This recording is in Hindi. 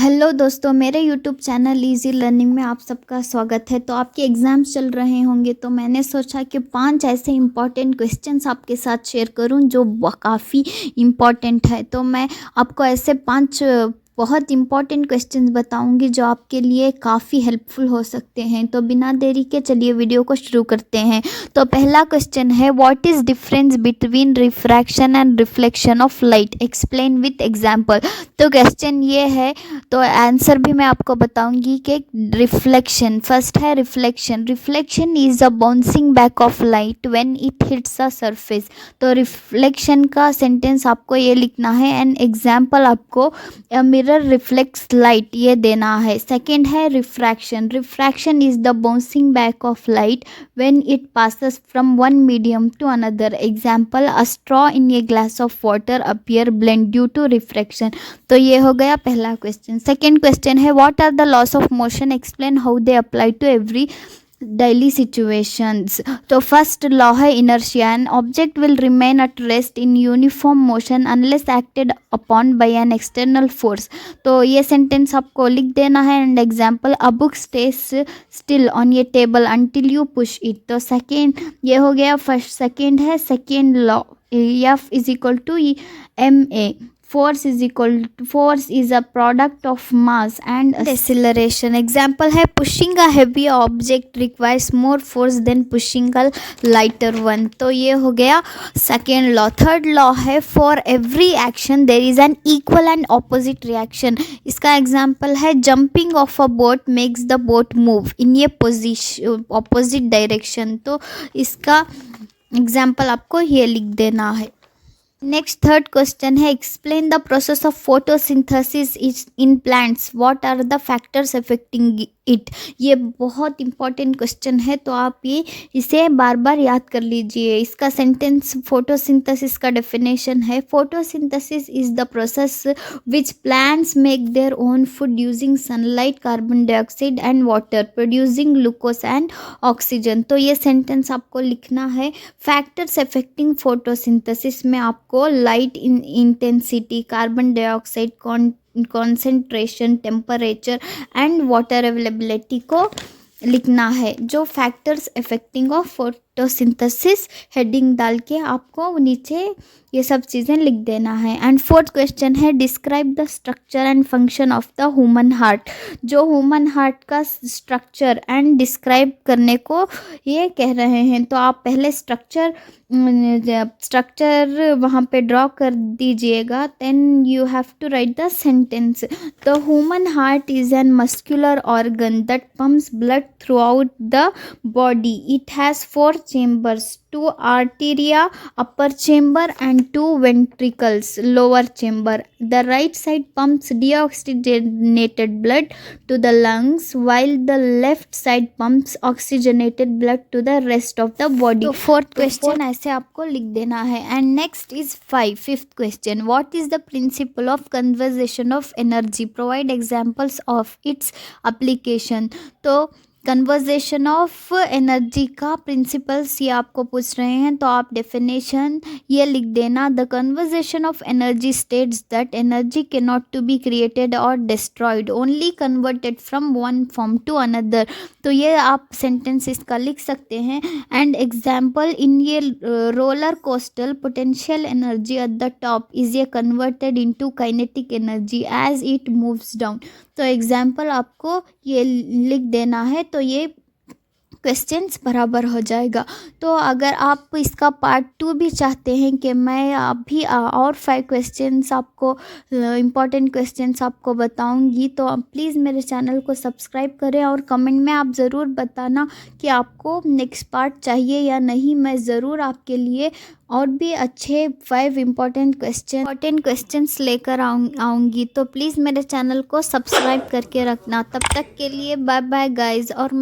हेलो दोस्तों, मेरे यूट्यूब चैनल इजी लर्निंग में आप सबका स्वागत है। तो आपके एग्ज़ाम्स चल रहे होंगे, तो मैंने सोचा कि 5 ऐसे इम्पॉर्टेंट क्वेश्चंस आपके साथ शेयर करूं जो काफ़ी इम्पॉर्टेंट है। तो मैं आपको ऐसे 5 बहुत इम्पॉर्टेंट क्वेश्चंस बताऊंगी जो आपके लिए काफ़ी हेल्पफुल हो सकते हैं। तो बिना देरी के चलिए वीडियो को शुरू करते हैं। तो पहला क्वेश्चन है, what is difference between refraction and reflection of light, explain with example. तो क्वेश्चन ये है, तो आंसर भी मैं आपको बताऊंगी कि रिफ्लेक्शन, फर्स्ट है reflection. Reflection is a bouncing back of light when it hits a surface. तो रिफ्लेक्शन का सेंटेंस आपको ये लिखना है एंड एग्जाम्पल आपको मिरर रिफ्लेक्ट्स लाइट ये देना है। सेकेंड है refraction. Refraction is the bouncing back of light when it passes from one medium to another. Example, a straw in a glass of water appear blend due to refraction. तो ये हो गया पहला क्वेश्चन। सेकेंड क्वेश्चन है, what are the laws of motion, explain how they apply to every daily situations. तो फर्स्ट लॉ है inertia, an object will remain at rest in uniform motion unless acted upon by an external force. तो ये सेंटेंस आपको लिख देना है and example, a book stays still on ये table until you push it. तो सेकेंड ये हो गया फर्स्ट। सेकेंड है second law, F is equal to M A. Force is a product of mass and acceleration. Example है, pushing a heavy object requires more force than pushing a lighter one. तो ये हो गया सेकेंड लॉ। थर्ड लॉ है, for every action there is an equal and opposite reaction. इसका एग्जाम्पल है, jumping of a boat makes the boat move in a position opposite direction. तो इसका एग्जाम्पल आपको ये लिख देना है। नेक्स्ट थर्ड क्वेश्चन है, explain the process of photosynthesis in plants, what are the factors affecting it. ये बहुत इंपॉर्टेंट क्वेश्चन है, तो आप इसे बार बार याद कर लीजिए। इसका सेंटेंस, फोटोसिंथेसिस का डेफिनेशन है, photosynthesis is the process which plants make their own food using sunlight, carbon dioxide and water, producing glucose and oxygen. तो ये सेंटेंस आपको लिखना है। फैक्टर्स अफेक्टिंग फोटोसिंथेसिस में आपको light intensity, carbon dioxide concentration, temperature and water availability को लिखना है। जो factors affecting of photosynthesis heading डाल के आपको नीचे ये सब चीज़ें लिख देना है। एंड फोर्थ क्वेश्चन है, describe the structure and function of the human heart. जो ह्यूमन हार्ट का स्ट्रक्चर एंड डिस्क्राइब करने को ये कह रहे हैं, तो आप पहले स्ट्रक्चर वहाँ पे ड्रॉ कर दीजिएगा, then you have to write the sentence. The human heart is an muscular organ that pumps blood throughout the body. It has 4 chambers, 2 arteria, upper chamber and 2 ventricles, lower chamber. The right side pumps deoxygenated blood to the lungs while the left side pumps oxygenated blood to the rest of the body. तो फोर्थ क्वेश्चन ऐसे आपको लिख देना है। And next is fifth question, what is the principle of conservation of energy, provide examples of its application. तो कन्वर्जेशन ऑफ एनर्जी का प्रिंसिपल्स ये आपको पूछ रहे हैं, तो आप डेफिनेशन ये लिख देना, the conservation of energy states that energy can not to be created और destroyed, only converted from one form to another. तो ये आप सेंटेंस इसका लिख सकते हैं। एंड एग्जाम्पल, इन ये roller coaster potential energy at the top is ये converted into kinetic energy as it moves down. तो एग्जाम्पल आपको ये लिख देना है, तो ये क्वेश्चंस बराबर हो जाएगा। तो अगर आप इसका पार्ट 2 भी चाहते हैं कि मैं अभी और 5 क्वेश्चंस आपको इम्पॉर्टेंट क्वेश्चंस आपको बताऊंगी, तो आप प्लीज़ मेरे चैनल को सब्सक्राइब करें और कमेंट में आप ज़रूर बताना कि आपको नेक्स्ट पार्ट चाहिए या नहीं। मैं ज़रूर आपके लिए और भी अच्छे 5 इम्पॉर्टेंट क्वेश्चंस लेकर आऊँगी। तो प्लीज़ मेरे चैनल को सब्सक्राइब करके रखना। तब तक के लिए बाय बाय गाइज़। और